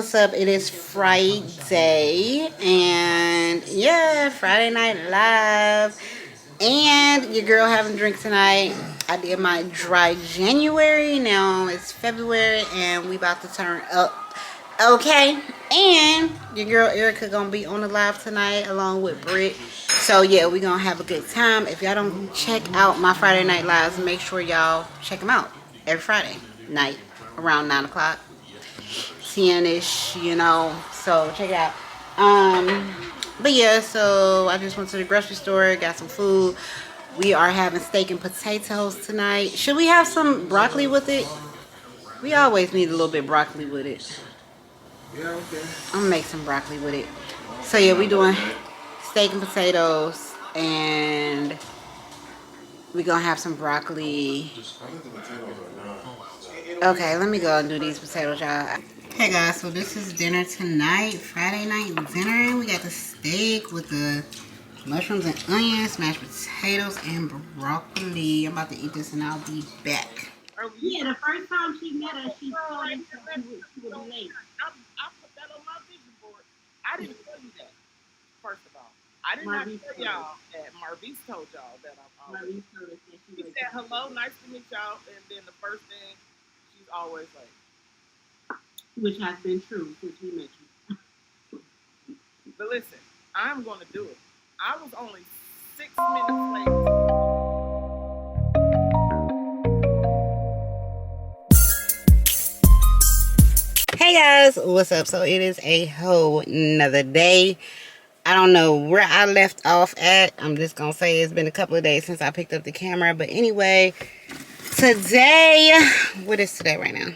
what's up? It is Friday, and yeah, Friday Night Live. And your girl having a drink tonight. I did my dry January. Now it's February, and we about to turn up. Okay, and your girl Ericca gonna be on the live tonight along with Brit. So yeah, we gonna have a good time. If y'all don't check out my Friday Night Lives, make sure y'all check them out every Friday night around 9 o'clock. 10-ish, you know, so check it out. But yeah, so I just went to the grocery store, got some food. We are having steak and potatoes tonight. Should we have some broccoli with it? We always need a little bit of broccoli with it. Yeah, okay. I'm gonna make some broccoli with it. So yeah, we doing steak and potatoes, and we gonna have some broccoli. Okay, let me go and do these potatoes, y'all. Hey guys, so this is dinner tonight, Friday night dinner. We got the steak with the mushrooms and onions, mashed potatoes, and broccoli. I'm about to eat this and I'll be back. Yeah, the first time she met us, she told us that she would be late. I put that on my vision board. I didn't tell you that, first of all. I did not tell y'all that. Marvise told y'all that I'm always. Marvise told us that she said, hello, nice to meet y'all. And then the first thing, she's always late. Which has been true since we met you. But listen, I'm going to do it. I was only 6 minutes late. Hey guys, what's up? So it is a whole nother day. I don't know where I left off at. I'm just gonna say it's been a couple of days since I picked up the camera. But anyway, today, what is today right now?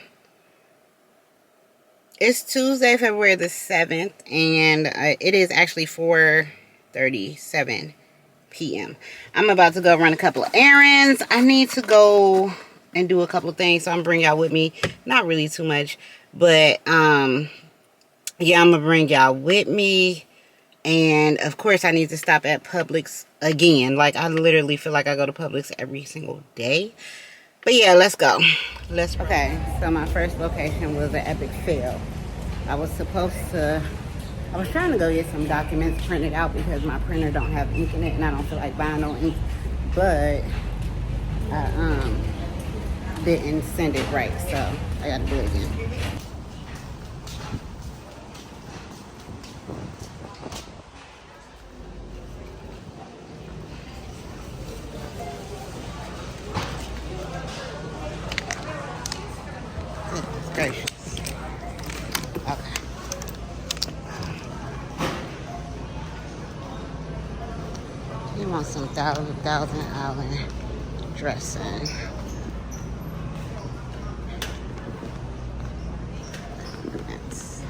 It's Tuesday, February the 7th, and it is actually 4:37 p.m. I'm about to go run a couple of errands. I need to go and do a couple of things, so I'm bringing y'all with me. Not really too much, but yeah, I'm gonna bring y'all with me. And of course I need to stop at Publix again. Like, I literally feel like I go to Publix every single day. But yeah, let's go. Okay, so my first location was an epic fail. I was trying to go get some documents printed out because my printer don't have ink in it and I don't feel like buying no ink. But I didn't send it right, so I gotta do it again. Goodness gracious. Okay. You want some Thousand Island dressing. That's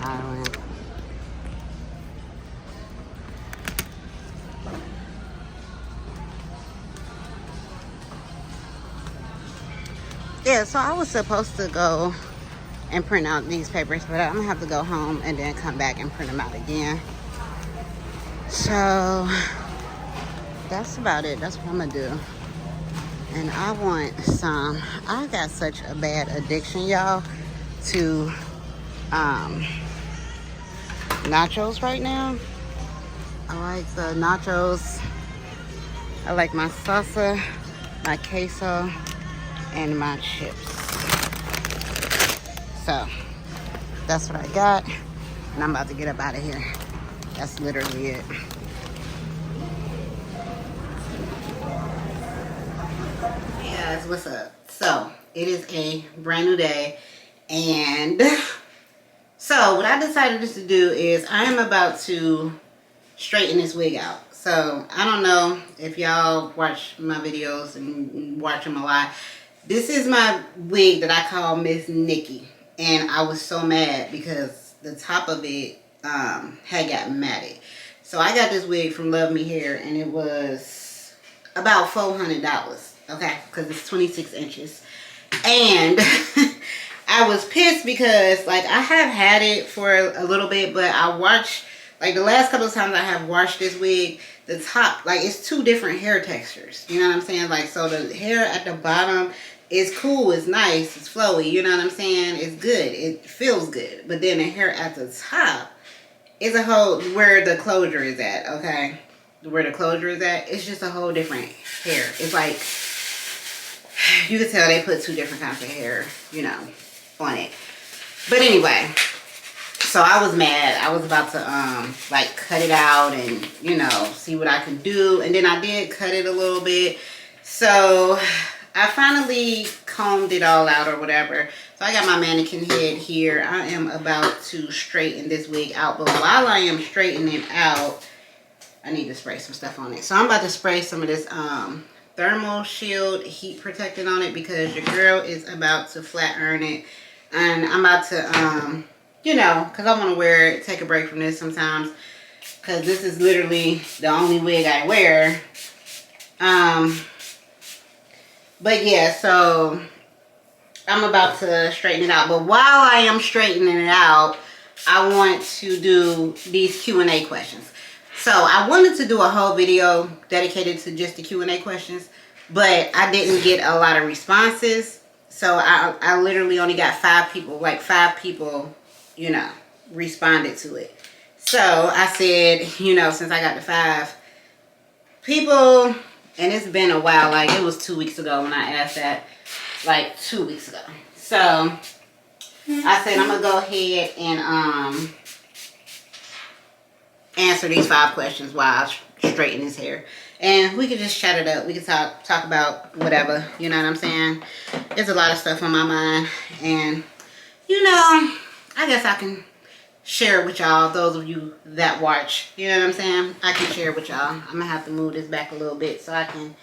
Island. Yeah, so I was supposed to go and print out these papers, but I'm gonna have to go home and then come back and print them out again. So that's about it. That's what I'm gonna do. And I want some. I got such a bad addiction, y'all, to nachos right now. I like the nachos. I like my salsa, my queso, and my chips. So that's what I got, and I'm about to get up out of here. That's literally it. Hey guys, what's up? So it is a brand new day, and so what I decided just to do is I am about to straighten this wig out. So I don't know if y'all watch my videos and watch them a lot. This is my wig that I call Miss Nikki, and I was so mad because the top of it had got matted. So So I got this wig from Love Me Hair, and it was about $400, okay, because it's 26 inches. And I was pissed because, like, I have had it for a little bit, but I watched, like, the last couple of times I have washed this wig, the top, like, it's two different hair textures. You know what I'm saying? Like, so the hair at the bottom is cool, it's nice, it's flowy, you know what I'm saying? It's good, it feels good. But then the hair at the top is a whole, where the closure is at, okay? Where the closure is at, it's just a whole different hair. It's like, you can tell they put two different kinds of hair, you know, on it. But anyway, so I was mad. I was about to like cut it out and, you know, see what I could do. And then I did cut it a little bit. So I finally combed it all out or whatever. So I got my mannequin head here. I am about to straighten this wig out. But while I am straightening it out, I need to spray some stuff on it. So I'm about to spray some of this thermal shield heat protectant on it because your girl is about to flat iron it. And I'm about to, you know, because I want to wear it, take a break from this sometimes. Because this is literally the only wig I wear. But yeah, so I'm about to straighten it out. But while I am straightening it out, I want to do these Q&A questions. So I wanted to do a whole video dedicated to just the Q&A questions, but I didn't get a lot of responses. So I literally only got 5 people, like 5 people, you know, responded to it. So I said, you know, since I got the 5 people, and it's been a while, like it was 2 weeks ago when I asked that, like 2 weeks ago. So I said I'm gonna go ahead and answer these 5 questions while I straighten his hair. And we could just chat it up. We could talk about whatever, you know what I'm saying? There's a lot of stuff on my mind. And, you know, I guess I can share it with y'all, those of you that watch. You know what I'm saying? I can share it with y'all. I'm going to have to move this back a little bit so I can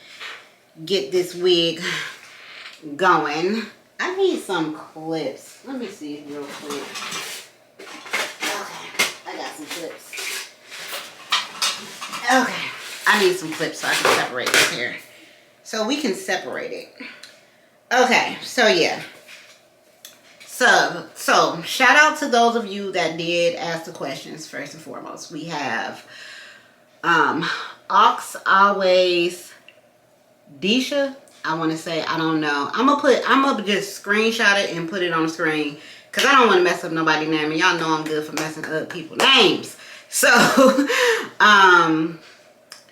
get this wig going. I need some clips. Let me see real quick. Okay, I got some clips. Okay, I need some clips so I can separate this hair. So we can separate it. Okay, so yeah. So shout out to those of you that did ask the questions first and foremost. We have Ox Always Disha. I want to say, I don't know. I'm gonna just screenshot it and put it on the screen because I don't want to mess up nobody's name, and y'all know I'm good for messing up people's names. So,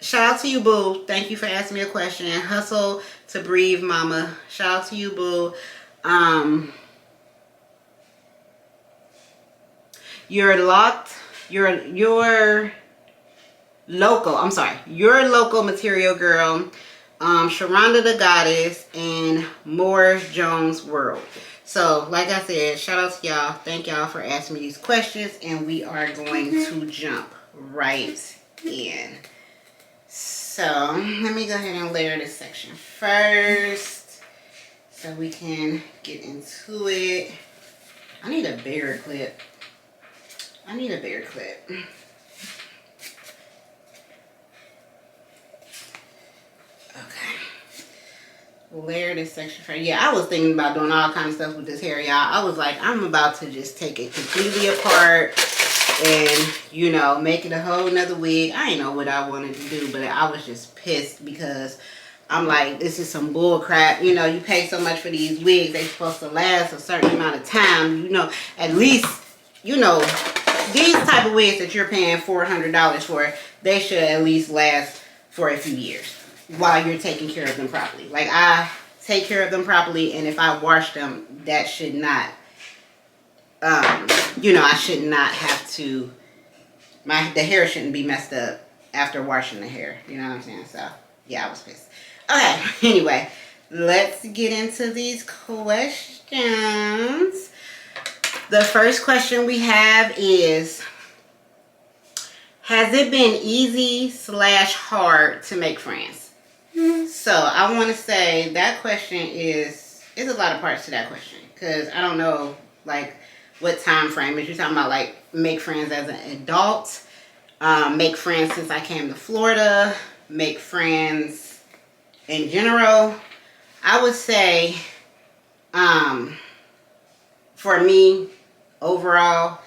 shout out to you, boo. Thank you for asking me a question. Hustle to breathe, mama. Shout out to you, boo. Your local material girl, Sharonda the Goddess, and Moore Jones World. So, like I said, shout out to y'all. Thank y'all for asking me these questions, and we are going to jump right in. So, let me go ahead and layer this section first so we can get into it. I need a bigger clip. Okay. Layer this section first. Yeah, I was thinking about doing all kinds of stuff with this hair, y'all. I was like, I'm about to just take it completely apart and, you know, make it a whole nother wig. I didn't know what I wanted to do, but I was just pissed because I'm like, this is some bull crap. You know, you pay so much for these wigs. They're supposed to last a certain amount of time. You know, at least, you know, these type of wigs that you're paying $400 for, they should at least last for a few years while you're taking care of them properly. Like, I take care of them properly, and if I wash them, that should not, you know, I should not have to, the hair shouldn't be messed up after washing the hair. You know what I'm saying? So, yeah, I was pissed. Okay, anyway, let's get into these questions. The first question we have is, has it been easy/hard to make friends? So I want to say that question is a lot of parts to that question, because I don't know like what time frame is you talking about, like make friends as an adult, make friends since I came to Florida, make friends in general. I would say, for me, overall,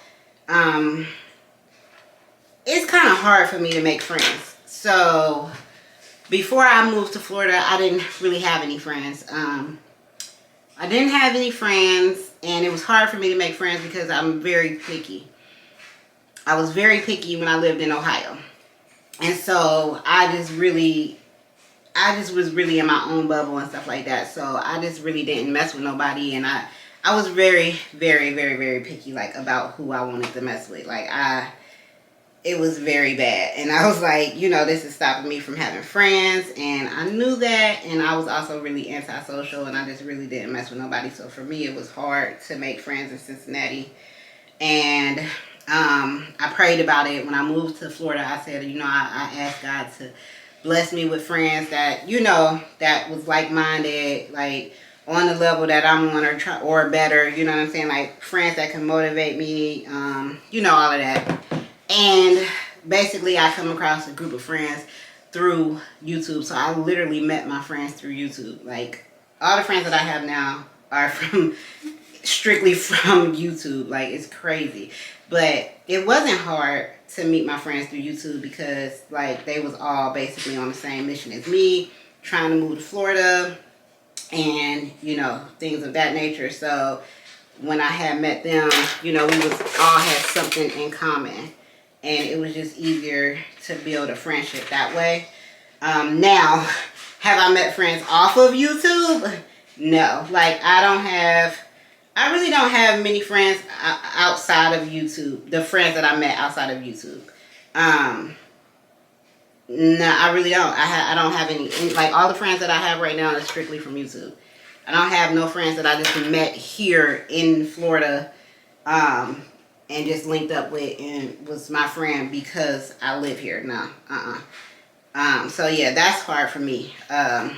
it's kind of hard for me to make friends. So before I moved to Florida, I didn't really have any friends. I didn't have any friends, and it was hard for me to make friends because I'm very picky. I was very picky when I lived in Ohio. And so I just was really in my own bubble and stuff like that. So I just really didn't mess with nobody, and I was very, very, very, very picky, like, about who I wanted to mess with. Like, it was very bad. And I was like, you know, this is stopping me from having friends. And I knew that. And I was also really antisocial. And I just really didn't mess with nobody. So for me, it was hard to make friends in Cincinnati. And I prayed about it. When I moved to Florida, I said, you know, I asked God to bless me with friends that, you know, that was like-minded, like on the level that I'm on, or better, you know what I'm saying? Like friends that can motivate me, you know, all of that. And basically I come across a group of friends through YouTube. So I literally met my friends through YouTube. Like, all the friends that I have now are strictly from YouTube. Like, it's crazy. But it wasn't hard to meet my friends through YouTube because, like, they was all basically on the same mission as me, trying to move to Florida and, you know, things of that nature. So when I had met them, you know, we all had something in common. And it was just easier to build a friendship that way. Now, have I met friends off of YouTube? No. Like, I really don't have many friends outside of YouTube. The friends that I met outside of YouTube. No, I really don't. I don't have any. Like, all the friends that I have right now are strictly from YouTube. I don't have no friends that I just met here in Florida. And just linked up with and was my friend because I live here. No, so yeah, that's hard for me. Cause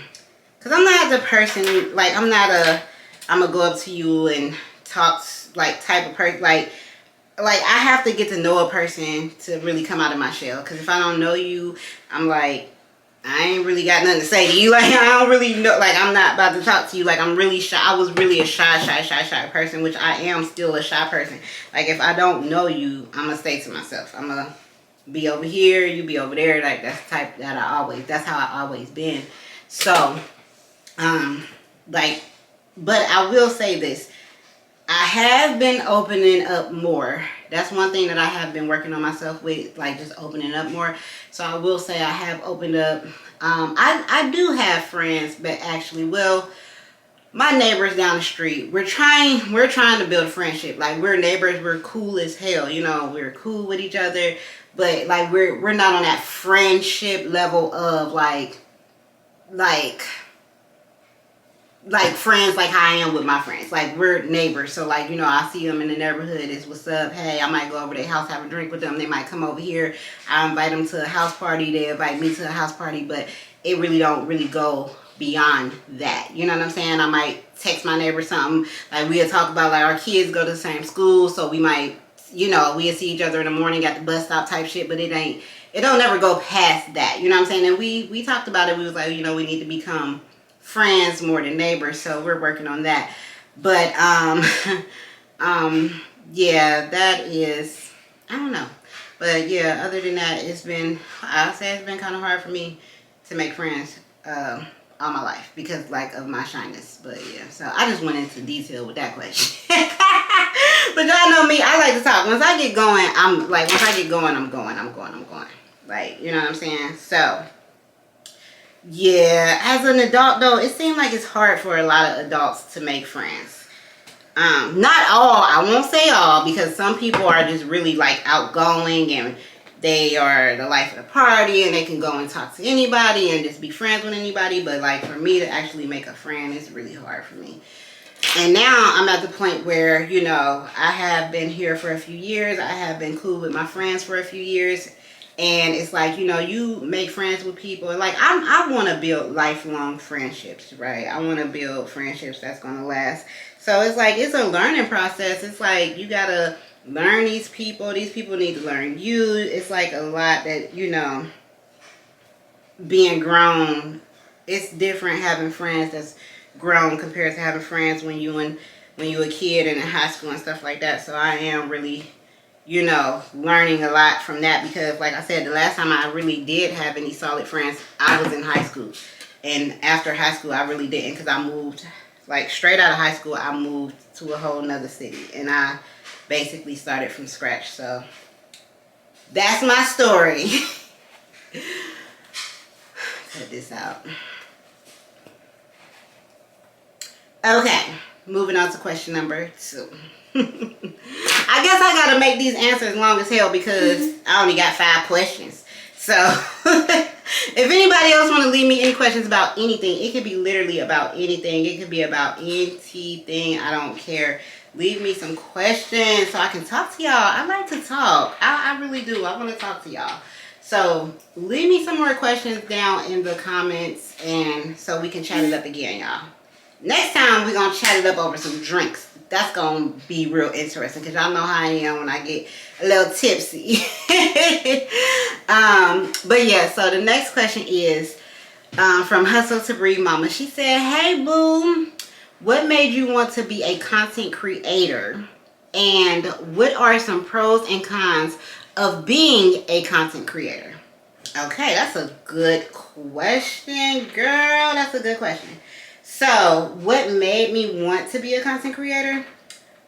I'm not the person, like, I'm gonna go up to you and talk, like, type of person, like I have to get to know a person to really come out of my shell. Cause if I don't know you, I'm like, I ain't really got nothing to say to you. Like, I don't really know, like, I'm not about to talk to you. Like, I'm really shy. I was really a shy person, which I am still a shy person. Like, if I don't know you, I'm gonna stay to myself. I'm gonna be over here, you be over there. Like, that's the type that that's how I always been. So, like, but I will say this. I have been opening up more. That's one thing that I have been working on myself with, like, just opening up more. So I will say I have opened up. I do have friends, but actually, well, my neighbors down the street, we're trying to build a friendship. Like, we're neighbors, we're cool as hell, you know, we're cool with each other, but, like, we're not on that friendship level of like friends like how I am with my friends. Like, we're neighbors, so, like, you know, I see them in the neighborhood, it's what's up, hey, I might go over to their house, have a drink with them, they might come over here, I invite them to a house party, they invite me to a house party, but it really don't really go beyond that, you know what I'm saying? I might text my neighbor something, like, we'll talk about, like, our kids go to the same school, so we might, you know, we'll see each other in the morning at the bus stop type shit, but it don't ever go past that, you know what I'm saying? And we talked about it, we was like, you know, we need to become friends more than neighbors, so we're working on that. But yeah, that is, I don't know, but yeah, other than that, I'll say it's been kind of hard for me to make friends all my life because, like, of my shyness. But yeah, so I just went into detail with that question. But y'all know me, I like to talk. Once I get going, I'm going. Like, you know what I'm saying? So yeah, as an adult though, it seems like it's hard for a lot of adults to make friends. Not all, I won't say all, because some people are just really, like, outgoing and they are the life of the party and they can go and talk to anybody and just be friends with anybody. But, like, for me to actually make a friend, it's really hard for me. And now I'm at the point where, you know, I have been here for a few years. I have been cool with my friends for a few years. And it's like, you know, you make friends with people. Like, I want to build lifelong friendships, right? I want to build friendships that's going to last. So it's like, it's a learning process. It's like, you got to learn these people. These people need to learn you. It's like a lot that, you know, being grown, it's different having friends that's grown compared to having friends when you a kid and in high school and stuff like that. So I am really, you know, learning a lot from that, because like I said, the last time I really did have any solid friends, I was in high school. And after high school, I really didn't, because I moved, like straight out of high school, I moved to a whole nother city. And I basically started from scratch. So that's my story. Cut this out. Okay, moving on to question number 2. I guess I gotta make these answers long as hell because I only got 5 questions. So if anybody else want to leave me any questions about anything, it could be literally about anything. It could be about anything. I don't care. Leave me some questions so I can talk to y'all. I like to talk. I really do. I want to talk to y'all. So leave me some more questions down in the comments, and so we can chat it up again, y'all. Next time we're gonna chat it up over some drinks. That's gonna be real interesting, because y'all know how I am when I get a little tipsy. But yeah, so the next question is from Hustle to Breed Mama. She said, hey boo, what made you want to be a content creator, and what are some pros and cons of being a content creator? Okay, that's a good question, girl. That's a good question. So, what made me want to be a content creator?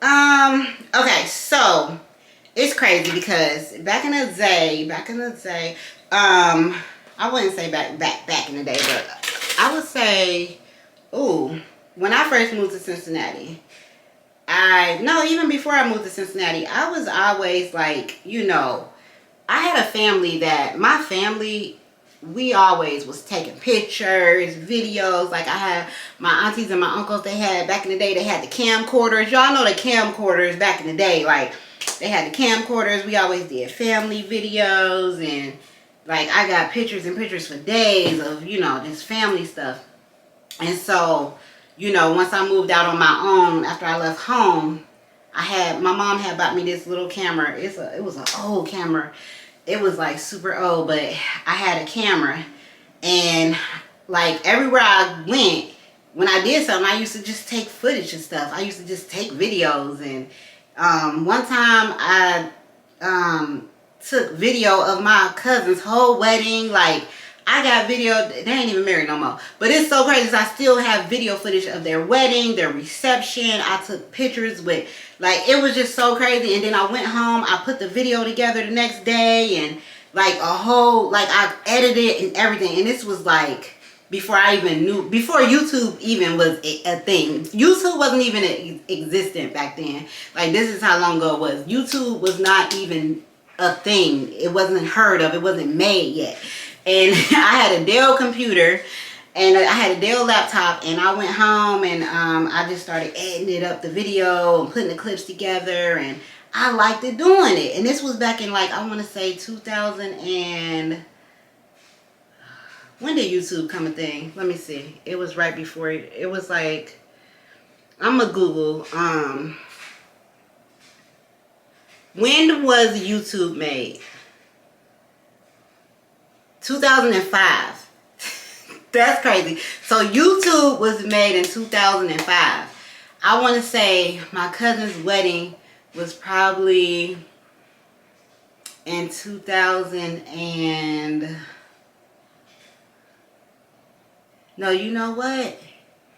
Okay, so it's crazy because back in the day, I wouldn't say back in the day, but I would say, when I first moved to Cincinnati, even before I moved to Cincinnati, I was always like, you know, I had a family that, my family, we always was taking pictures, videos. Like I had my aunties and my uncles, they had, back in the day, they had the camcorders. Y'all know the camcorders back in the day. Like they had the camcorders. We always did family videos, and like I got pictures and pictures for days of, you know, just family stuff. And so, you know, once I moved out on my own after I left home, my mom had bought me this little camera. It was an old camera. It was like super old, but I had a camera, and like everywhere I went, when I did something, I used to just take footage and stuff. I used to just take videos, and one time I took video of my cousin's whole wedding. Like I got video, they ain't even married no more, but it's so crazy. I still have video footage of their wedding, their reception. I took pictures with, like, it was just so crazy. And then I went home, I put the video together the next day, and like a whole, like I edited it and everything. And this was like before YouTube even was a thing. YouTube wasn't even existent back then. Like this is how long ago it was. YouTube was not even a thing. It wasn't heard of. It wasn't made yet. And I had a Dell computer, and I had a Dell laptop, and I went home, and I just started editing it up, the video, and putting the clips together, and I liked it doing it. And this was back in, like, I want to say 2000 and... When did YouTube come a thing? Let me see. It was right before, it was like, I'm going to Google, when was YouTube made? 2005. That's crazy. So YouTube was made in 2005. I want to say my cousin's wedding was probably in 2000 and... No, you know what?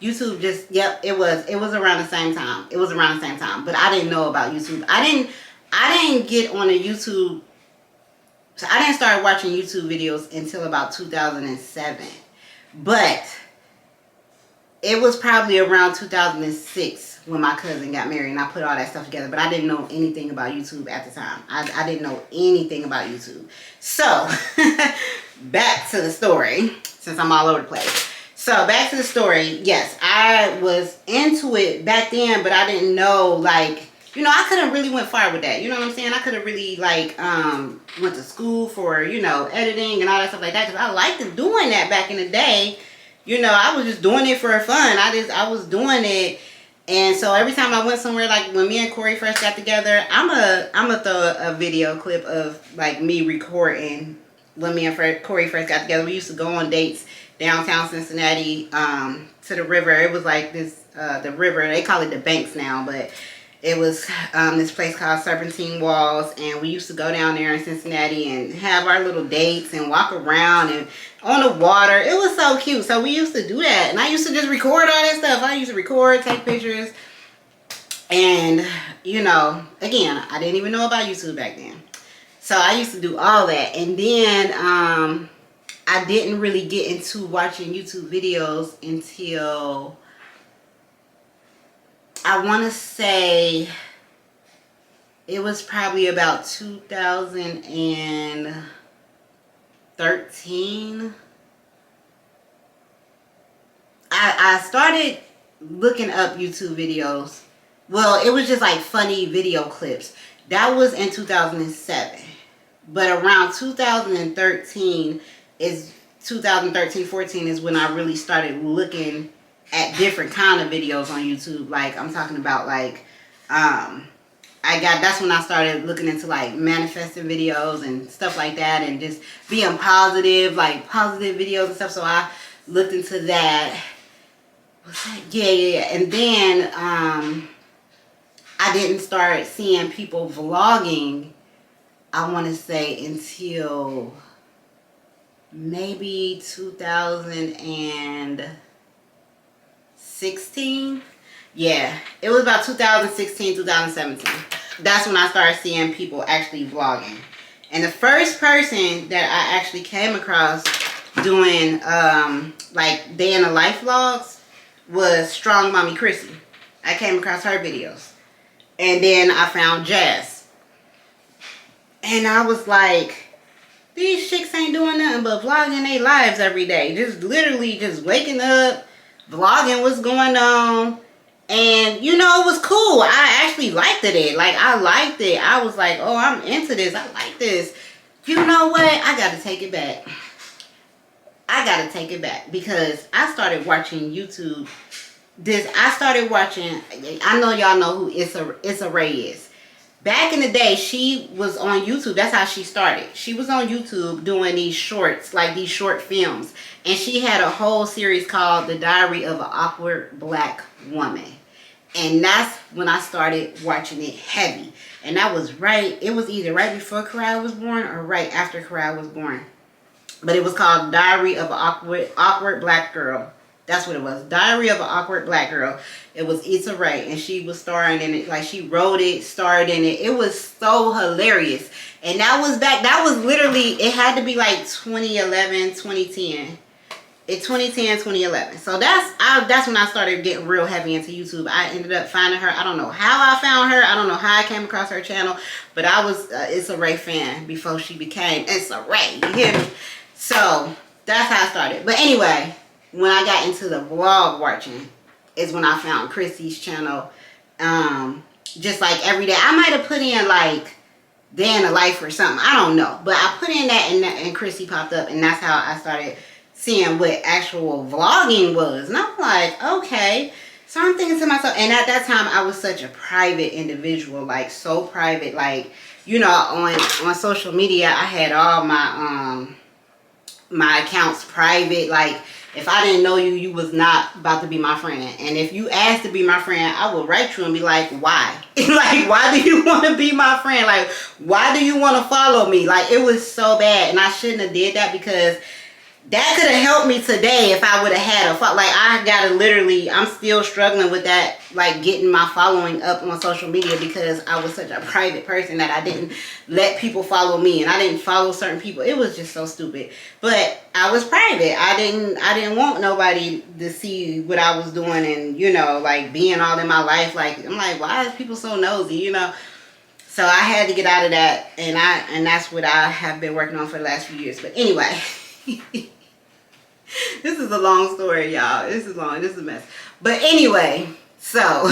YouTube just, yep, it was around the same time. It was around the same time. But I didn't know about YouTube. I didn't get on a YouTube. So I didn't start watching YouTube videos until about 2007. But it was probably around 2006 when my cousin got married and I put all that stuff together. But I didn't know anything about YouTube at the time. I didn't know anything about YouTube. So, back to the story, since I'm all over the place. So, back to the story. Yes, I was into it back then, but I didn't know, like, you know, I could have really went far with that. You know what I'm saying? I could have really, like, went to school for, you know, editing and all that stuff like that. Because I liked doing that back in the day. You know, I was just doing it for fun. I was doing it. And so every time I went somewhere, like when me and Corey first got together, I'm throw a video clip of like me recording when me and Corey first got together. We used to go on dates downtown Cincinnati to the river. It was like this, the river, they call it the Banks now, but it was this place called Serpentine Walls, and we used to go down there in Cincinnati and have our little dates and walk around and on the water. It was so cute. So we used to do that, and I used to just record all that stuff. I used to record, take pictures, and you know, again, I didn't even know about YouTube back then. So I used to do all that, and then I didn't really get into watching YouTube videos until I want to say it was probably about 2013. I started looking up YouTube videos. Well, it was just like funny video clips. That was in 2007. But around 2013 is 2013-14 is when I really started looking at different kind of videos on YouTube. Like I'm talking about like that's when I started looking into like manifesting videos and stuff like that, and just being positive, like positive videos and stuff. So I looked into that. What's that? Yeah. And then I didn't start seeing people vlogging, I want to say, until maybe 2016. Yeah, it was about 2016, 2017. That's when I started seeing people actually vlogging. And the first person that I actually came across doing like day in the life vlogs was Strong Mommy Chrissy. I came across her videos. And then I found Jazz. And I was like, these chicks ain't doing nothing but vlogging their lives every day. Just literally just waking up, vlogging what's going on. And, you know, it was cool. I actually liked it. Like, I liked it. I was like, oh, I'm into this. I like this. You know what? I got to take it back. I got to take it back. Because I started watching YouTube. I started watching, I know y'all know who Issa Rae is. Back in the day, she was on YouTube. That's how she started. She was on YouTube doing these shorts, like these short films. And she had a whole series called The Diary of an Awkward Black Woman. And that's when I started watching it heavy. And that was it was either right before Karai was born or right after Karai was born. But it was called Diary of an Awkward Black Girl. That's what it was. Diary of an Awkward Black Girl. It was Issa Rae, and she was starring in it. Like, she wrote it, starred in it. It was so hilarious. And that was literally, it had to be like 2011, 2010. 2010, 2011. So that's when I started getting real heavy into YouTube. I ended up finding her. I don't know how I found her. I don't know how I came across her channel. But I was an Issa Rae fan before she became Issa Rae. You hear me? So that's how I started. But anyway, when I got into the vlog watching is when I found Chrissy's channel. Just like every day. I might have put in like day in the life or something. I don't know. But I put in that and Chrissy popped up. And that's how I started seeing what actual vlogging was. And I'm like, okay. So I'm thinking to myself, and at that time I was such a private individual, like so private, like, you know, on social media I had all my accounts private. Like, if I didn't know you, you was not about to be my friend. And if you asked to be my friend, I would write you and be like, why? Like, why do you want to be my friend? Like, why do you want to follow me? Like, it was so bad. And I shouldn't have did that, because that could have helped me today if I would have had like, I gotta literally, I'm still struggling with that, like getting my following up on social media, because I was such a private person that I didn't let people follow me, and I didn't follow certain people. It was just so stupid. But I was private. I didn't want nobody to see what I was doing, and, you know, like being all in my life. Like, I'm like, why is people so nosy, you know? So I had to get out of that, and that's what I have been working on for the last few years. But anyway. This is a long story, y'all. This is long. This is a mess. But anyway, so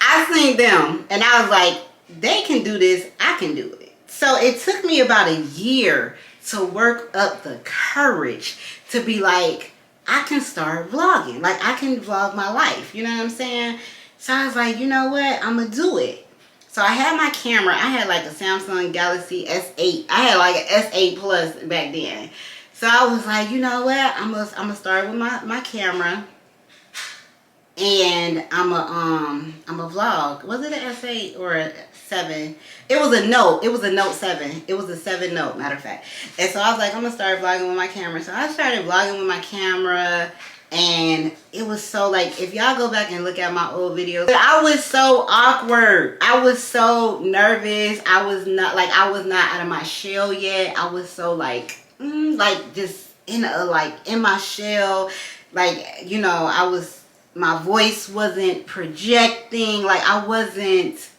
I seen them and I was like, they can do this. I can do it. So it took me about a year to work up the courage to be like, I can start vlogging. Like, I can vlog my life. You know what I'm saying? So I was like, you know what? I'm going to do it. So I had my camera. I had like a Samsung Galaxy S8. I had like an S8 Plus back then. So I was like, you know what? I'm gonna start with my camera. And I'm a vlog. Was it an S8 or a 7? It was a Note. It was a Note 7. It was a 7 Note, matter of fact. And so I was like, I'm gonna start vlogging with my camera. So I started vlogging with my camera, and it was so, like, if y'all go back and look at my old videos, I was so awkward. I was so nervous. I was not out of my shell yet. I was so like just in my shell. Like, you know, my voice wasn't projecting. Like, I wasn't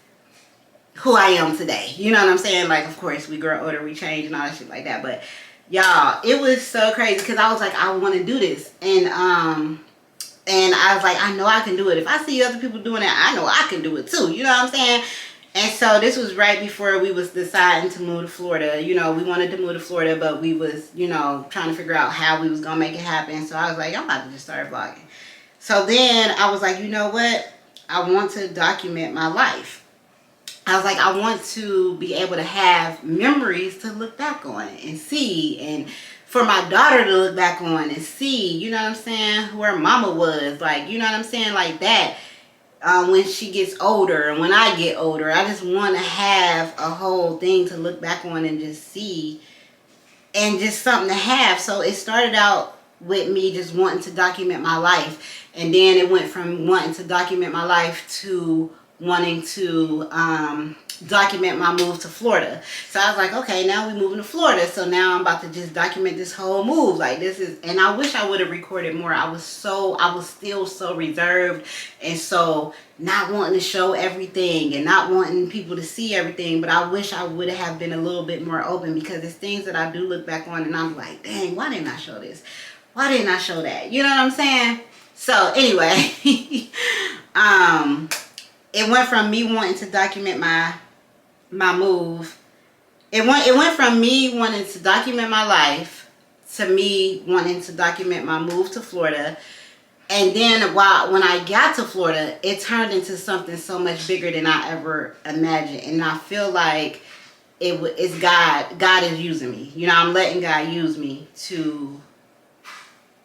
who I am today. You know what I'm saying? Like, of course, we grow older, we change and all that shit like that. But y'all, it was so crazy because I was like, I want to do this. And I was like, I know I can do it. If I see other people doing it, I know I can do it too. You know what I'm saying? And so this was right before we was deciding to move to Florida. You know, we wanted to move to Florida, but we was, you know, trying to figure out how we was going to make it happen. So I was like, I'm about to just start vlogging. So then I was like, you know what? I want to document my life. I was like, I want to be able to have memories to look back on and see, and for my daughter to look back on and see, you know what I'm saying, who her mama was, like, you know what I'm saying, like that, when she gets older and when I get older. I just want to have a whole thing to look back on and just see, and just something to have. So it started out with me just wanting to document my life, and then it went from wanting to document my life to wanting to document my move to Florida. So I was like, okay, now we're moving to Florida, so now I'm about to just document this whole move. Like, this is, and I wish I would have recorded more. I was still so reserved, and so not wanting to show everything and not wanting people to see everything. But I wish I would have been a little bit more open, because it's things that I do look back on and I'm like, dang, why didn't I show this? Why didn't I show that? You know what I'm saying? So anyway, it went from me wanting to document my move. It went from me wanting to document my life to me wanting to document my move to Florida. And then when I got to Florida, it turned into something so much bigger than I ever imagined. And I feel like it's God. God is using me. You know, I'm letting God use me to,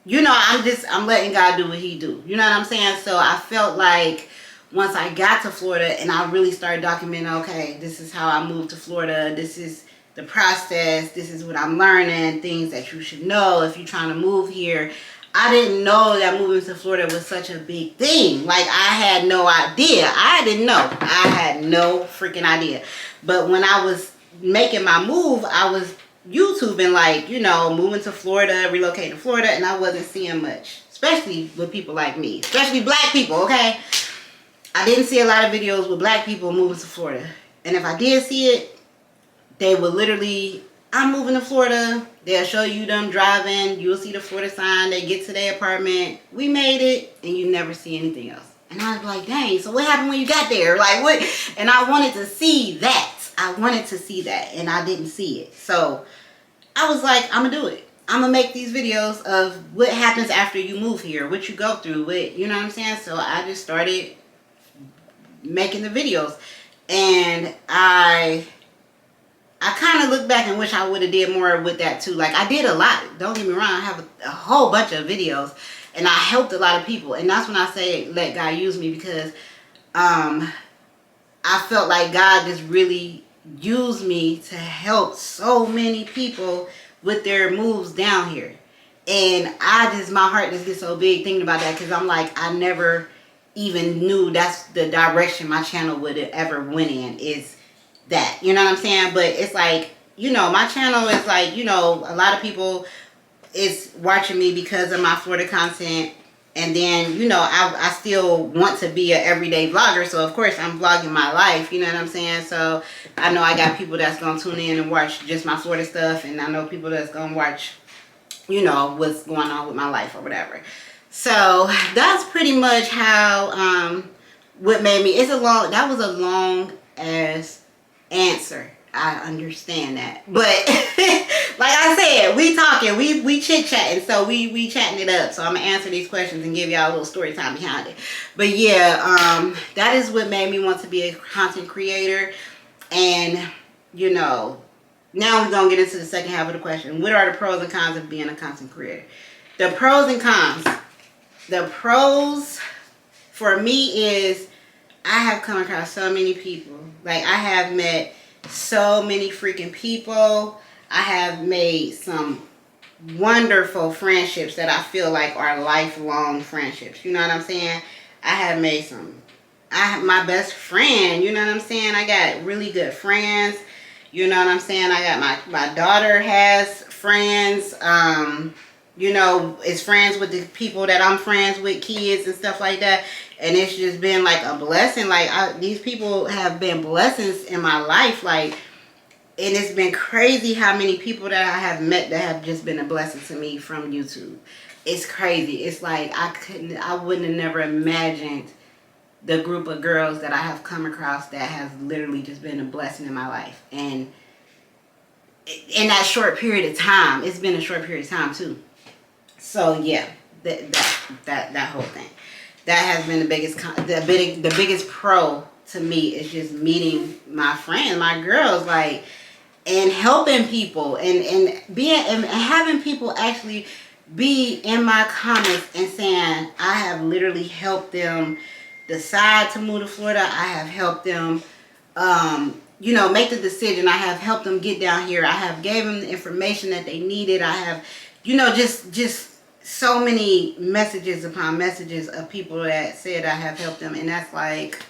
you know, I'm letting God do what he do. You know what I'm saying? So I felt like once I got to Florida and I really started documenting, okay, this is how I moved to Florida. This is the process. This is what I'm learning. Things that you should know if you're trying to move here. I didn't know that moving to Florida was such a big thing. Like, I had no idea. I didn't know. I had no freaking idea. But when I was making my move, I was YouTubing, like, you know, moving to Florida, relocating to Florida, and I wasn't seeing much. Especially with people like me. Especially black people, okay? I didn't see a lot of videos with black people moving to Florida. And if I did see it, they would literally, I'm moving to Florida. They'll show you them driving. You'll see the Florida sign. They get to their apartment. We made it. And you never see anything else. And I was like, dang, so what happened when you got there? Like, what? And I wanted to see that. I wanted to see that. And I didn't see it. So I was like, I'm going to do it. I'm going to make these videos of what happens after you move here. What you go through. What, you know what I'm saying? So I just started making the videos, and I kind of look back and wish I would have did more with that too. Like, I did a lot, don't get me wrong. I have a whole bunch of videos, and I helped a lot of people, and that's when I say let God use me, because I felt like God just really used me to help so many people with their moves down here. And my heart just gets so big thinking about that, because I'm like, I never even knew that's the direction my channel would have ever went in, is that, you know what I'm saying? But it's like, you know, my channel is like, you know, a lot of people is watching me because of my Florida content, and then, you know, I still want to be an everyday vlogger, so of course I'm vlogging my life, you know what I'm saying? So I know I got people that's gonna tune in and watch just my Florida stuff, and I know people that's gonna watch, you know, what's going on with my life or whatever. So that's pretty much how what made me, that was a long ass answer. I understand that. But like I said, we talking, we chit-chatting, so we chatting it up. So I'm gonna answer these questions and give y'all a little story time behind it. But yeah, that is what made me want to be a content creator. And you know, now we're gonna get into the second half of the question. What are the pros and cons of being a content creator? The pros and cons. The pros for me is I have come across so many people. Like, I have met so many freaking people. I have made some wonderful friendships that I feel like are lifelong friendships. You know what I'm saying? I have made some. I have my best friend. You know what I'm saying? I got really good friends. You know what I'm saying? I got my daughter has friends. You know, is friends with the people that I'm friends with, kids and stuff like that. And it's just been like a blessing. Like, these people have been blessings in my life. Like, and it's been crazy how many people that I have met that have just been a blessing to me from YouTube. It's crazy. It's like I wouldn't have never imagined the group of girls that I have come across that has literally just been a blessing in my life. And in that short period of time, it's been a short period of time too. So yeah, that whole thing, that has been the biggest pro to me is just meeting my friends, my girls, like, and helping people and being and having people actually be in my comments and saying I have literally helped them decide to move to Florida. I have helped them you know, make the decision. I have helped them get down here. I have gave them the information that they needed. I have, you know, just so many messages upon messages of people that said I have helped them. And that's like,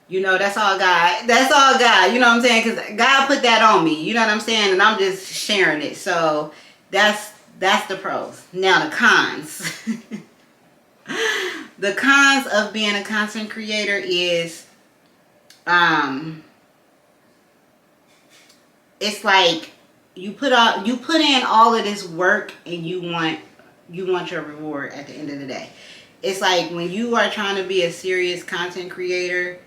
you know, that's all God. That's all God. You know what I'm saying? Because God put that on me. You know what I'm saying? And I'm just sharing it. So that's the pros. Now the cons. The cons of being a content creator is, it's like you put in all of this work and you want your reward at the end of the day. It's like when you are trying to be a serious content creator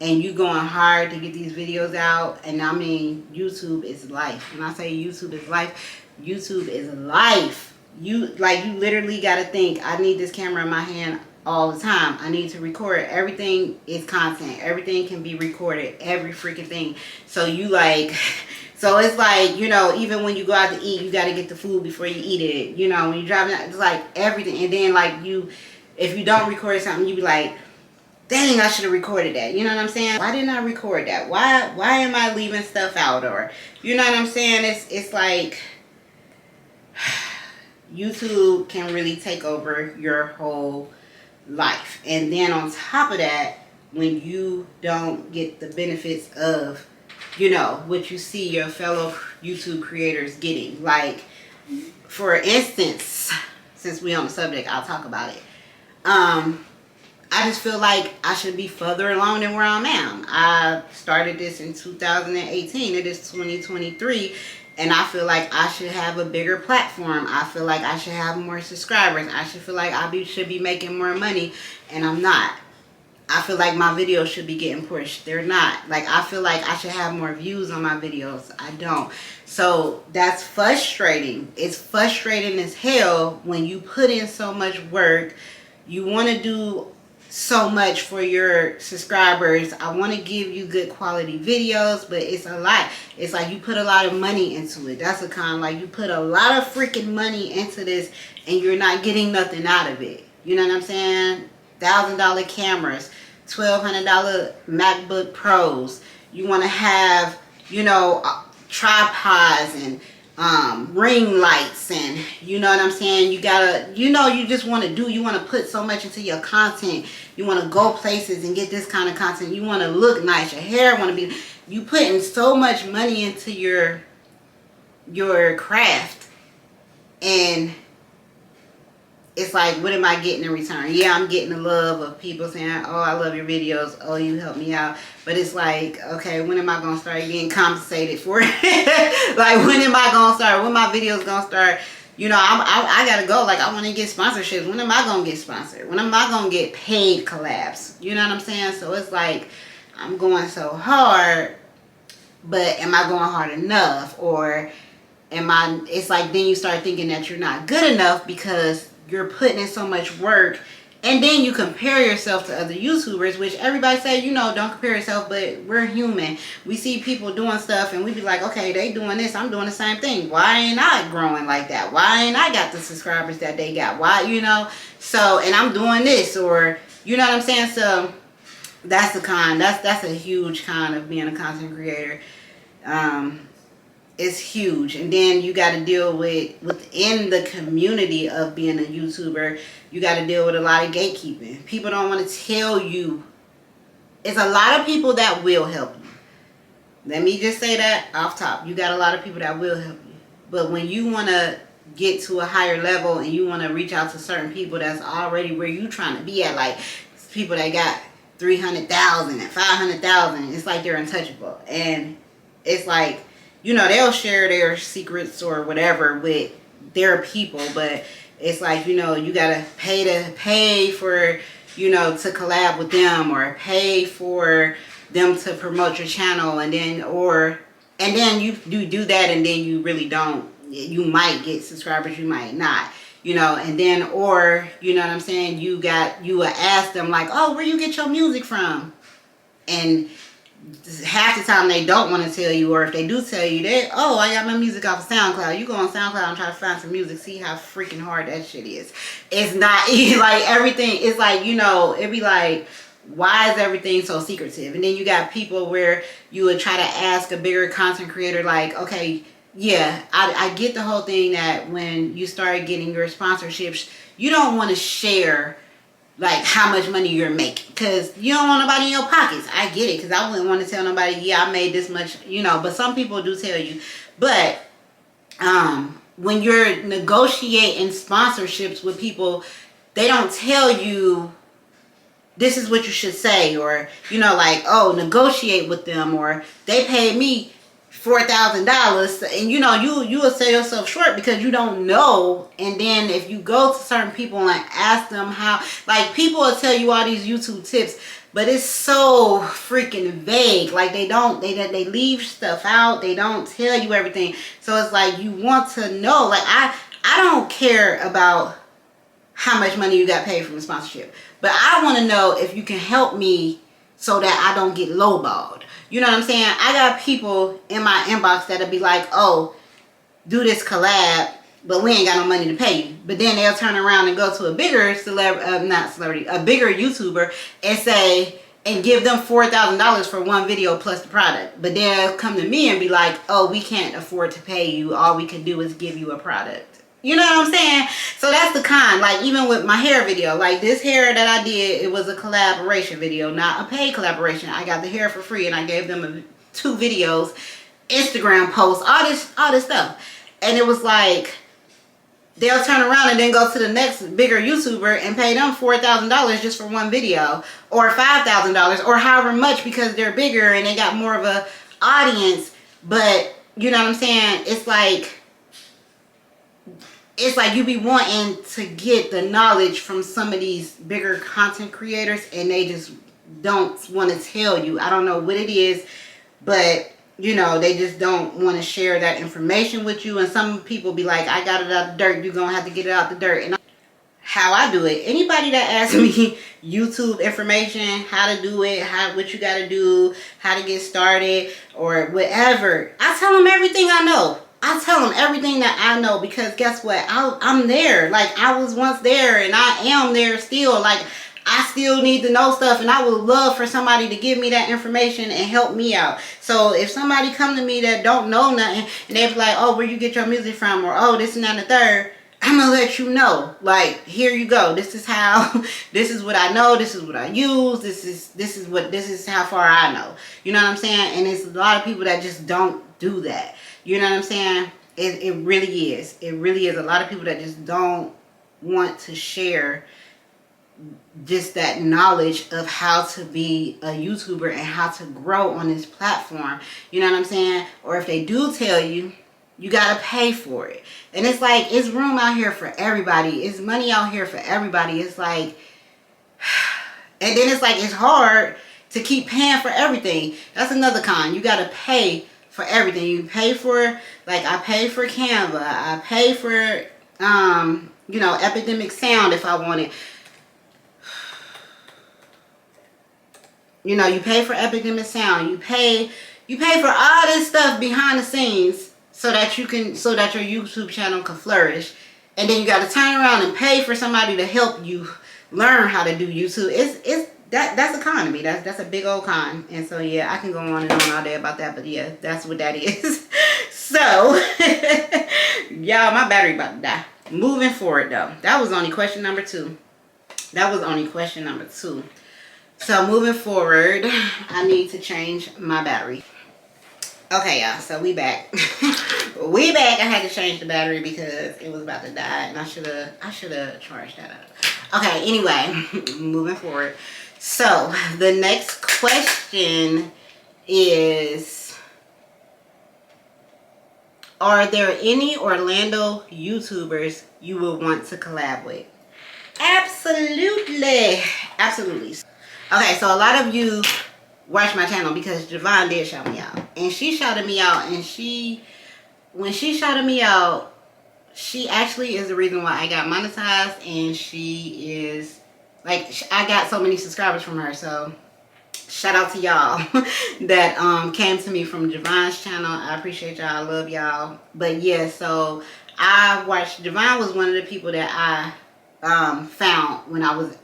and you going hard to get these videos out, and I mean, YouTube is life. When I say YouTube is life, YouTube is life. You literally got to think, I need this camera in my hand all the time. I need to record. Everything is content. Everything can be recorded. Every freaking thing. So you like... So it's like, you know, even when you go out to eat, you got to get the food before you eat it. You know, when you're driving out, it's like everything. And then like if you don't record something, you be like, dang, I should have recorded that. You know what I'm saying? Why didn't I record that? Why am I leaving stuff out? Or, you know what I'm saying? It's like YouTube can really take over your whole life. And then on top of that, when you don't get the benefits of, you know, what you see your fellow YouTube creators getting. Like, for instance, since we on the subject, I'll talk about it. I just feel like I should be further along than where I'm at. I started this in 2018. It is 2023. And I feel like I should have a bigger platform. I feel like I should have more subscribers. I should feel like should be making more money. And I'm not. I feel like my videos should be getting pushed. They're not. Like, I feel like I should have more views on my videos. I don't. So that's frustrating. It's frustrating as hell when you put in so much work. You want to do so much for your subscribers. I want to give you good quality videos, but it's a lot. It's like you put a lot of money into it. That's a con. Like, you put a lot of freaking money into this and you're not getting nothing out of it. You know what I'm saying? $1,000 cameras, $1,200 MacBook Pros. You want to have, you know, tripods and ring lights, and you know what I'm saying? You gotta, you know, you just want to you want to put so much into your content. You want to go places and get this kind of content. You want to look nice. Your hair want to be, you putting so much money into your craft, and it's like, what am I getting in return? Yeah, I'm getting the love of people saying, oh, I love your videos. Oh, you helped me out. But it's like, okay, when am I going to start getting compensated for it? Like, when am I going to start? When my videos going to start? You know, I got to go. Like, I want to get sponsorships. When am I going to get sponsored? When am I going to get paid collabs? You know what I'm saying? So it's like, I'm going so hard. but am I going hard enough? Or it's like then you start thinking that you're not good enough because you're putting in so much work. And then you compare yourself to other YouTubers, which everybody say, you know, don't compare yourself, but we're human. We see people doing stuff and we be like, okay, they doing this, I'm doing the same thing. Why ain't I growing like that? Why ain't I got the subscribers that they got? Why, you know? So, and I'm doing this, or, you know what I'm saying? So, that's the con. That's a huge con of being a content creator. It's huge. And then you got to deal with, within the community of being a YouTuber, you got to deal with a lot of gatekeeping. People don't want to tell you. It's a lot of people that will help you. Let me just say that off top. You got a lot of people that will help you. But when you want to get to a higher level and you want to reach out to certain people that's already where you trying to be at, like people that got 300,000 and 500,000, it's like they're untouchable. And it's like, you know, they'll share their secrets or whatever with their people, but it's like, you know, you gotta pay for, you know, to collab with them, or pay for them to promote your channel, and then you do that, and then you really don't. You might get subscribers, you might not, you know, and then, or, you know what I'm saying, you will ask them like, oh, where you get your music from? And half the time they don't want to tell you, or if they do tell you, oh, I got my music off of SoundCloud. You go on SoundCloud and try to find some music, see how freaking hard that shit is. It's not like everything. It's like, you know, it'd be like, why is everything so secretive? And then you got people where you would try to ask a bigger content creator like, okay, yeah, I get the whole thing that when you start getting your sponsorships, you don't want to share like how much money you're making, because you don't want nobody in your pockets. I get it, because I wouldn't want to tell nobody, yeah, I made this much, you know, but some people do tell you. But when you're negotiating sponsorships with people, they don't tell you this is what you should say, or, you know, like, oh, negotiate with them, or they paid me $4,000, and you know, you will sell yourself short because you don't know. And then if you go to certain people and ask them how, like, people will tell you all these YouTube tips, but it's so freaking vague. Like, they leave stuff out, they don't tell you everything. So it's like, you want to know. Like, I don't care about how much money you got paid from a sponsorship, but I want to know if you can help me so that I don't get lowballed. You know what I'm saying? I got people in my inbox that'll be like, oh, do this collab, but we ain't got no money to pay you. But then they'll turn around and go to a bigger a bigger YouTuber and say, and give them $4,000 for one video plus the product. But they'll come to me and be like, oh, we can't afford to pay you. All we can do is give you a product. You know what I'm saying? So that's the con. Like, even with my hair video, like this hair that I did, it was a collaboration video, not a paid collaboration. I got the hair for free, and I gave them 2 videos, Instagram posts, all this stuff. And it was like, they'll turn around and then go to the next bigger YouTuber and pay them $4,000 just for one video, or $5,000, or however much, because they're bigger and they got more of a audience. But you know what I'm saying? It's like you be wanting to get the knowledge from some of these bigger content creators, and they just don't want to tell you. I don't know what it is, but you know, they just don't want to share that information with you. And some people be like, I got it out the dirt, you're gonna have to get it out the dirt. And how I do it, anybody that asks me YouTube information, how to do it, what you got to do, how to get started, or whatever, I tell them everything I know. I tell them everything that I know, because guess what? I'm there. Like, I was once there, and I am there still. Like, I still need to know stuff, and I would love for somebody to give me that information and help me out. So if somebody come to me that don't know nothing, and they be like, oh, where you get your music from, or oh, this and that and the third, I'm gonna let you know. Like, here you go. This is how. This is what I know. This is what I use. This is how far I know. You know what I'm saying? And it's a lot of people that just don't do that. You know what I'm saying? It really is. It really is a lot of people that just don't want to share just that knowledge of how to be a YouTuber and how to grow on this platform. You know what I'm saying? Or if they do tell you, you gotta pay for it. And it's like, it's room out here for everybody. It's money out here for everybody. It's like, and then it's like, it's hard to keep paying for everything. That's another con. You gotta pay for everything. You pay for, like, I pay for Canva. I pay for, you know, Epidemic Sound if I want it. You know, you pay for Epidemic Sound. You pay for all this stuff behind the scenes so that your YouTube channel can flourish. And then you got to turn around and pay for somebody to help you learn how to do YouTube. That's economy. That's a big old con. And so yeah, I can go on and on all day about that, but yeah, that's what that is. So y'all, my battery about to die. Moving forward though, that was only question number 2. So moving forward, I need to change my battery. Okay, y'all, so we back. We back. I had to change the battery because it was about to die, and I should have charged that up. Okay, anyway, moving forward. So the next question is, are there any Orlando YouTubers you would want to collab with? Absolutely. Okay, so a lot of you watch my channel because Javon did shout me out, and she shouted me out, and when she shouted me out, she actually is the reason why I got monetized, and she is, like, I got so many subscribers from her. So shout out to y'all that came to me from Javon's channel. I appreciate y'all. I love y'all. But yeah, so I watched, Javon was one of the people that I found when I was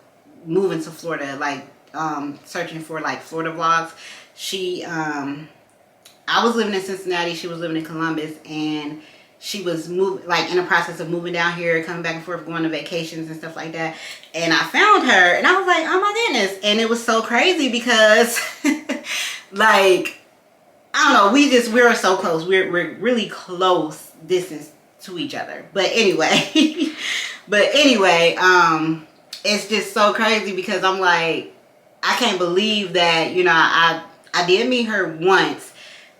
moving to Florida, like searching for like Florida vlogs. I was living in Cincinnati, she was living in Columbus, and she was in the process of moving down here, coming back and forth, going to vacations and stuff like that. And I found her, and I was like, oh my goodness. And it was so crazy because like, I don't know, we're so close. We're really close distance to each other. But anyway, it's just so crazy because I'm like, I can't believe that, you know, I did meet her once.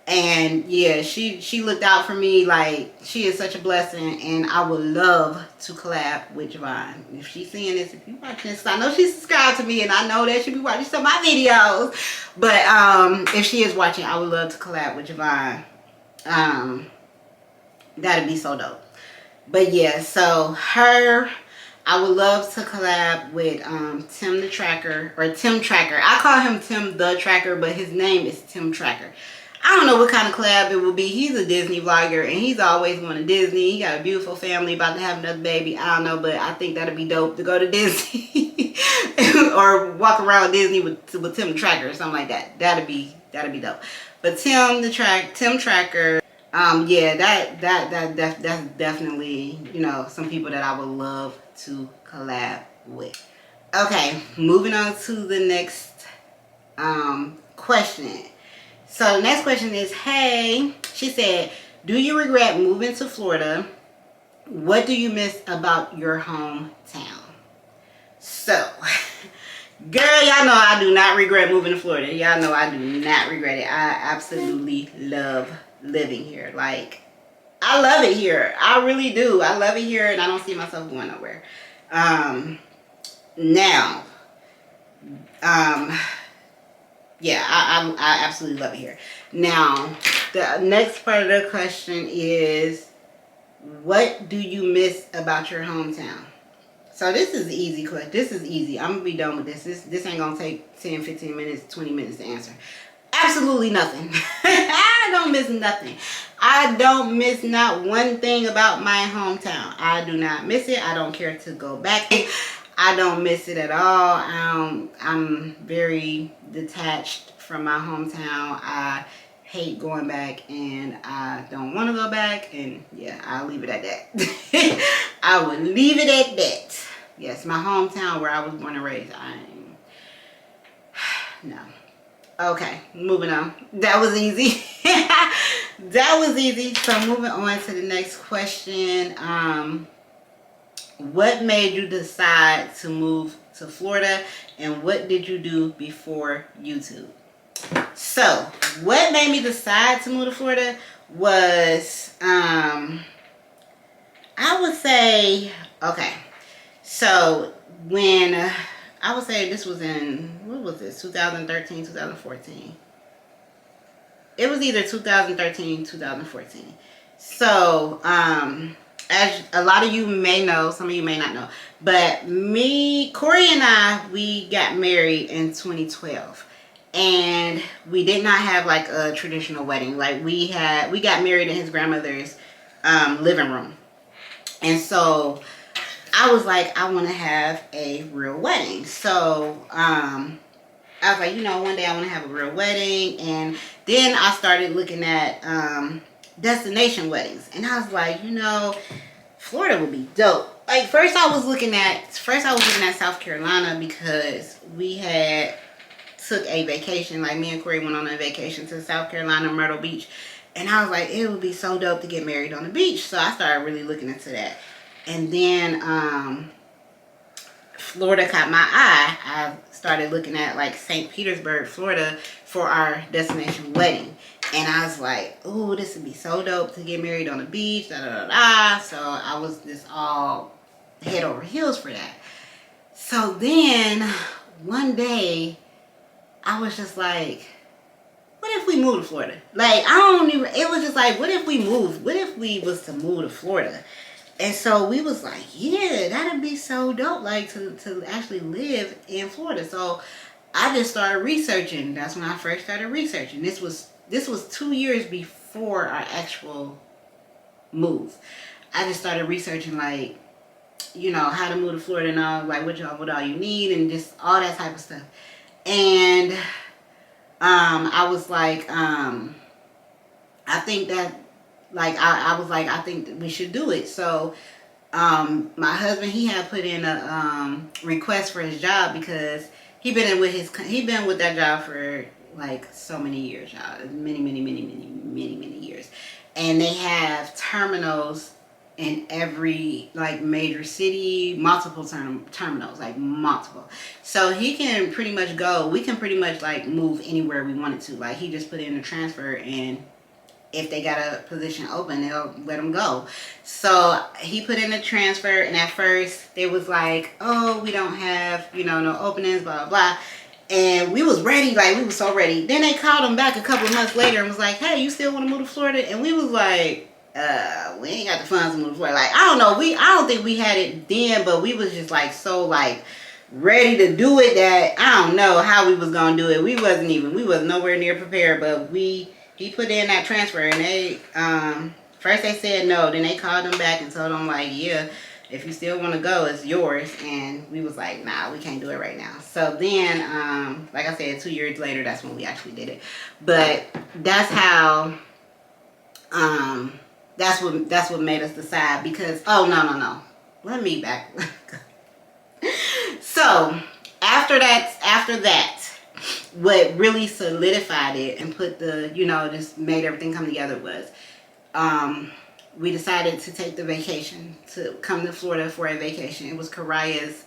And yeah, she looked out for me. Like, she is such a blessing, and I would love to collab with Javon. If she's seeing this, if you watching this, I know she's subscribed to me, and I know that she'll be watching some of my videos. But if she is watching, I would love to collab with Javon. That'd be so dope. But yeah, so her, I would love to collab with Tim the Tracker, or Tim Tracker. I call him Tim the Tracker, but his name is Tim Tracker. I don't know what kind of collab it will be. He's a Disney vlogger, and he's always going to Disney. He got a beautiful family, about to have another baby. I don't know, but I think that'd be dope to go to Disney or walk around Disney with Tim the Tracker or something like that. That'd be dope. But Tim Tracker, yeah, that's definitely, you know, some people that I would love to collab with. Okay, moving on to the next question. So the next question is, hey, she said, do you regret moving to Florida? What do you miss about your hometown? So, girl, y'all know I do not regret moving to Florida. Y'all know I do not regret it. I absolutely love living here. Like, I love it here. I really do. I love it here, and I don't see myself going nowhere. Now, yeah, I absolutely love it here. Now, the next part of the question is, what do you miss about your hometown? So this is easy. This is easy. I'm gonna be done with this. This ain't gonna take 10, 15 minutes, 20 minutes to answer. Absolutely nothing. I don't miss nothing. I don't miss not one thing about my hometown. I do not miss it. I don't care to go back. I don't miss it at all. I'm very detached from my hometown. I hate going back, and I don't want to go back, and yeah, I'll leave it at that. I would leave it at that. Yes, my hometown where I was born and raised. No. Okay, moving on. That was easy. That was easy. So moving on to the next question. What made you decide to move to Florida, and what did you do before YouTube? So, what made me decide to move to Florida was, I would say, okay, so when, I would say this was in, what was this, 2013, 2014. it was either 2013, 2014. So, as a lot of you may know, some of you may not know, but Corey and I, we got married in 2012. And we did not have like a traditional wedding. Like we got married in his grandmother's living room. And so I was like, I want to have a real wedding. So, I was like, one day I want to have a real wedding. And then I started looking at destination weddings. And I was like, Florida would be dope. Like first I was looking at South Carolina because we had took a vacation. Like me and Corey went on a vacation to South Carolina, Myrtle Beach. And I was like, it would be so dope to get married on the beach. So I started really looking into that. And then Florida caught my eye. I started looking at like St. Petersburg, Florida for our destination wedding. And I was like, oh, this would be so dope to get married on the beach, da da da da. So I was just all head over heels for that. So then one day I was just like, what if we move to Florida? Like, it was just like, what if we moved? What if we was to move to Florida? And so we was like, yeah, that'd be so dope, like to actually live in Florida. So I just started researching. That's when I first started researching. This was 2 years before our actual move. I just started researching like, how to move to Florida and all, like what all you need and just all that type of stuff. And I was like, I think that, like, I was like, I think that we should do it. So my husband, he had put in a request for his job because he been with that job for like so many years, y'all. Many years. And they have terminals in every like major city, multiple terminals, like multiple. So he can pretty much we can pretty much like move anywhere we wanted to. Like he just put in a transfer, and if they got a position open, they'll let them go. So he put in a transfer, and at first they was like, oh, we don't have, no openings, blah, blah, blah. And we was ready, like we was so ready. Then they called him back a couple of months later and was like, hey, you still want to move to Florida? And we was like, we ain't got the funds to move to Florida. Like, I don't know, I don't think we had it then, but we was just like so like ready to do it that I don't know how we was gonna do it. We was nowhere near prepared, but he put in that transfer, and they first they said no, then they called him back and told him like, yeah, if you still want to go, it's yours. And we was like, nah, we can't do it right now. So then like I said, 2 years later, that's when we actually did it. But that's how that's what made us decide, because no, let me back. So after that, what really solidified it and put the, just made everything come together was, we decided to take the vacation, to come to Florida for a vacation. It was Karaya's,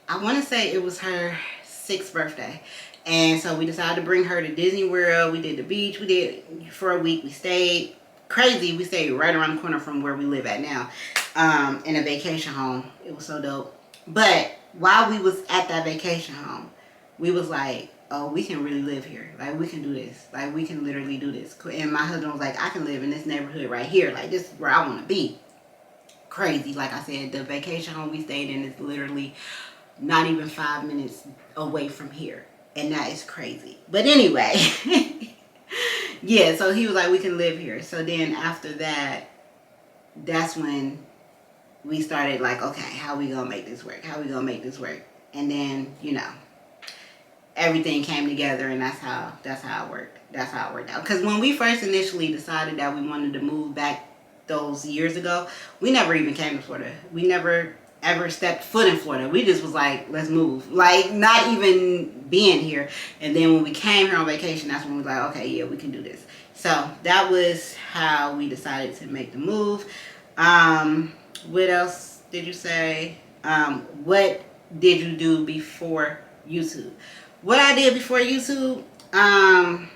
I want to say it was her 6th birthday. And so we decided to bring her to Disney World. We did the beach. We did for a week. We stayed crazy. We stayed right around the corner from where we live at now, in a vacation home. It was so dope. But while we was at that vacation home, we was like, oh, we can really live here. Like, we can do this. Like, we can literally do this. And my husband was like, I can live in this neighborhood right here. Like, this is where I want to be. Crazy. Like I said, the vacation home we stayed in is literally not even 5 minutes away from here. And that is crazy. But anyway, yeah, so he was like, we can live here. So then after that, that's when we started like, okay, how we gonna make this work? How we gonna make this work? And then, everything came together, and that's how it worked. That's how it worked out. Because when we first initially decided that we wanted to move back those years ago, we never even came to Florida. We never ever stepped foot in Florida. We just was like, let's move. Like, not even being here. And then when we came here on vacation, that's when we were like, okay, yeah, we can do this. So that was how we decided to make the move. What else did you say? What did you do before YouTube? What I did before YouTube, I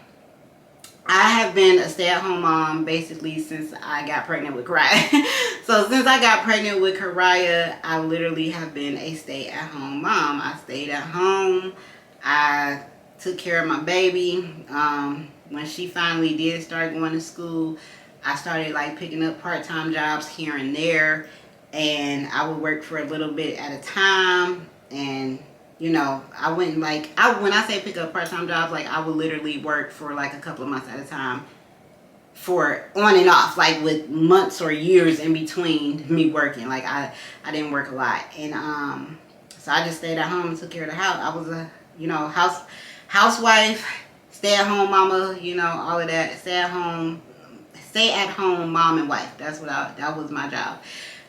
have been a stay-at-home mom basically since I got pregnant with Karaya. So since I got pregnant with Karaya, I literally have been a stay-at-home mom. I stayed at home. I took care of my baby. When she finally did start going to school, I started like picking up part-time jobs here and there, and I would work for a little bit at a time. And you know, I wouldn't like, when I say pick up part-time jobs, like I would literally work for like a couple of months at a time, for on and off, like with months or years in between me working. Like I didn't work a lot. And so I just stayed at home and took care of the house. I was a, you know, housewife, stay at home mama, you know, all of that. Stay at home mom and wife. That was my job.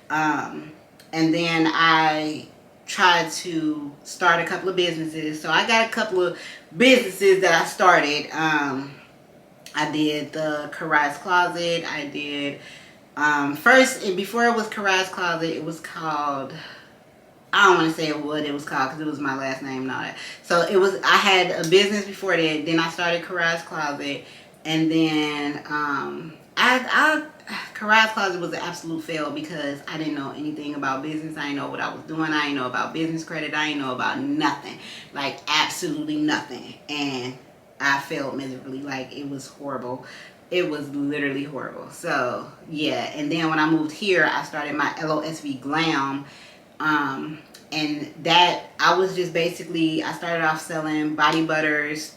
And then I tried to start a couple of businesses. So I got a couple of businesses that I started. I did the Karai's Closet. I did first, before it was Karai's Closet, it was called, I don't want to say what it was called because it was my last name and all that. So it was, I had a business before that. Then I started Karai's Closet, and then Karai's Closet was an absolute fail because I didn't know anything about business. I didn't know what I was doing. I didn't know about business credit. I didn't know about nothing, like absolutely nothing. And I failed miserably. Like it was horrible. It was literally horrible. So yeah. And then when I moved here, I started my LOSV Glam. And that, I was just basically, I started off selling body butters,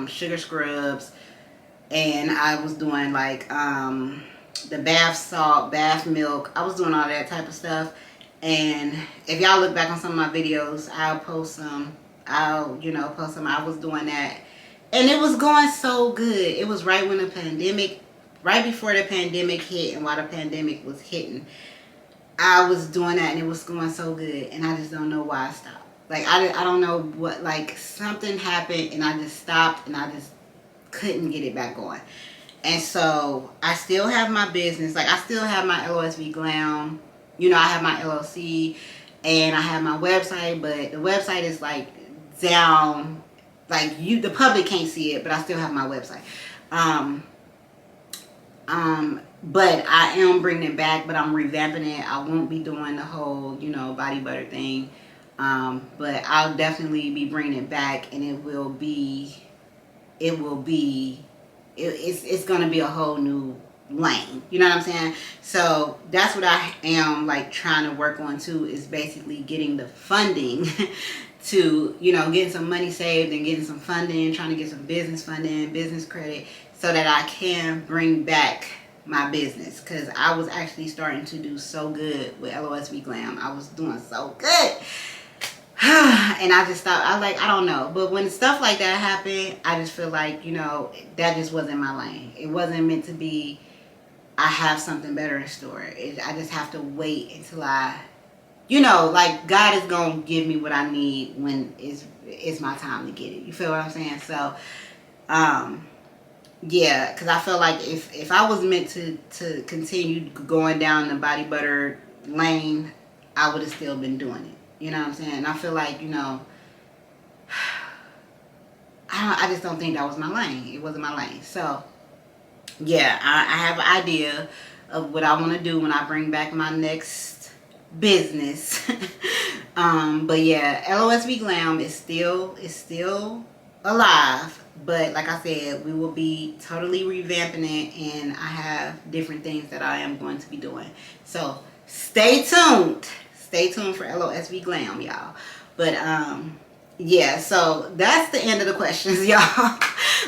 sugar scrubs, and I was doing like the bath salt, bath milk. I was doing all that type of stuff. And if y'all look back on some of my videos, I'll post some. I was doing that, and it was going so good. It was right when the pandemic, right before the pandemic hit, and while the pandemic was hitting, I was doing that, and it was going so good. And I just don't know why I stopped. Like I don't know what, like something happened and I just stopped, and I just couldn't get it back going. And so I still have my business. Like I still have my LOSV Glam. You know, I have my LLC and I have my website, but the website is like down, like the public can't see it, but I still have my website. But I am bringing it back, but I'm revamping it. I won't be doing the whole, you know, body butter thing. But I'll definitely be bringing it back, and it's going to be a whole new lane. You know what I'm saying? So that's what I am like trying to work on too, is basically getting the funding to, you know, getting some money saved and getting some funding, trying to get some business funding, business credit, so that I can bring back my business. Because I was actually starting to do so good with LOSV Glam. I was doing so good. And I just stopped. I was like, I don't know. But when stuff like that happened, I just feel like, you know, that just wasn't my lane. It wasn't meant to be. I have something better in store. I just have to wait until I, you know, like God is going to give me what I need when it's my time to get it. You feel what I'm saying? So, yeah, because I feel like if I was meant to continue going down the body butter lane, I would have still been doing it. You know what I'm saying? And I feel like, you know, I just don't think that was my lane. It wasn't my lane. So, yeah, I have an idea of what I want to do when I bring back my next business. But yeah, LOSV Glam is still alive. But like I said, we will be totally revamping it, and I have different things that I am going to be doing. So stay tuned. Stay tuned for LOSV Glam, y'all. But yeah, so that's the end of the questions, y'all.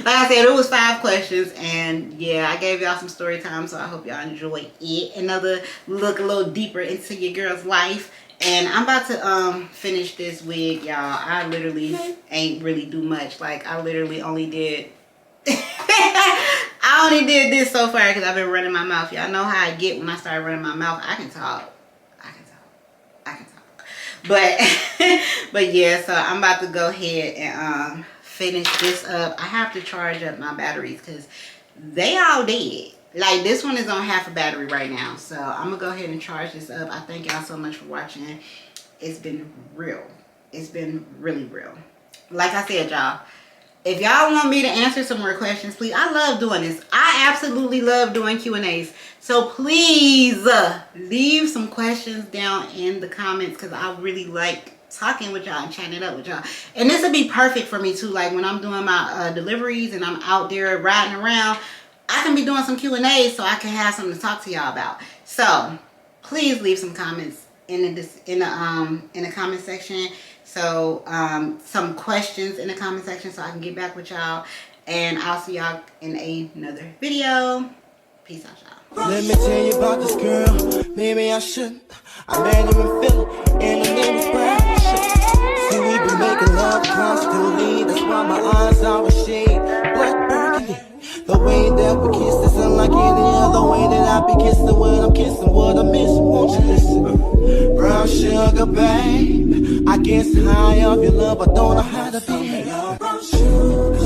Like I said, it was 5 questions, and yeah, I gave y'all some story time, so I hope y'all enjoyed it. Another look a little deeper into your girl's life. And I'm about to finish this wig, y'all. I literally ain't really do much. Like I literally only did I only did this so far because I've been running my mouth. Y'all know how I get when I start running my mouth. I can talk. But yeah, so I'm about to go ahead and finish this up. I have to charge up my batteries because they all dead. Like this one is on half a battery right now. So I'm gonna go ahead and charge this up. I thank y'all so much for watching. It's been real. It's been really real. Like I said, y'all, if y'all want me to answer some more questions, please. I love doing this. I absolutely love doing Q&As. So please leave some questions down in the comments because I really like talking with y'all and chatting it up with y'all. And this would be perfect for me too. Like when I'm doing my deliveries and I'm out there riding around, I can be doing some Q&A so I can have something to talk to y'all about. So please leave some comments in the comment section. So some questions in the comment section so I can get back with y'all. And I'll see y'all in another video. Peace out, y'all. Let me tell you about this girl. Maybe I shouldn't. I made her feel it, and her name is Brit. See, we been making love constantly. That's why my eyes are shade black burgundy. The way that we kiss is unlike any other way that I be kissing. What I'm kissing, what I miss. Won't you listen? Brown sugar, babe. I guess high off your love, I don't know how to be. Brown sugar.